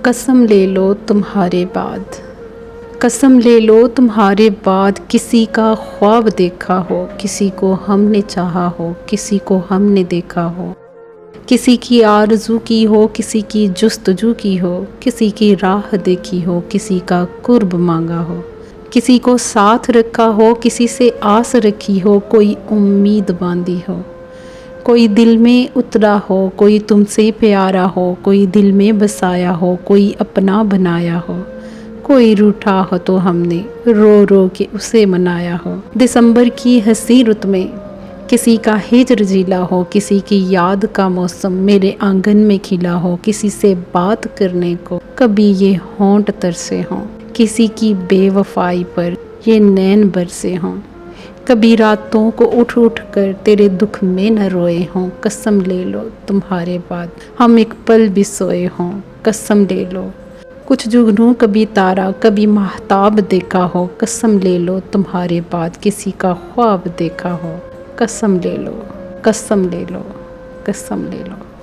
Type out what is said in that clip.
قسم لے لو تمہارے بعد، قسم لے لو تمہارے بعد کسی کا خواب دیکھا ہو، کسی کو ہم نے چاہا ہو، کسی کو ہم نے دیکھا ہو، کسی کی آرزو کی ہو، کسی کی جستجو کی ہو، کسی کی راہ دیکھی ہو، کسی کا قرب مانگا ہو، کسی کو ساتھ رکھا ہو، کسی سے آس رکھی ہو، کوئی امید باندھی ہو، کوئی دل میں اترا ہو، کوئی تم سے پیارا ہو، کوئی دل میں بسایا ہو، کوئی اپنا بنایا ہو، کوئی روٹھا ہو تو ہم نے رو رو کے اسے منایا ہو۔ دسمبر کی ہنسی رت میں کسی کا ہجر جیلا ہو، کسی کی یاد کا موسم میرے آنگن میں کھلا ہو، کسی سے بات کرنے کو کبھی یہ ہونٹ ترسے ہوں، کسی کی بے وفائی پر یہ نین برسے ہوں، کبھی راتوں کو اٹھ اٹھ کر تیرے دکھ میں نہ روئے ہوں، قسم لے لو تمہارے بعد ہم ایک پل بھی سوئے ہوں، قسم لے لو کچھ جگنوں کبھی تارا کبھی ماہتاب دیکھا ہو، قسم لے لو تمہارے بعد کسی کا خواب دیکھا ہو، قسم لے لو، قسم لے لو، قسم لے لو۔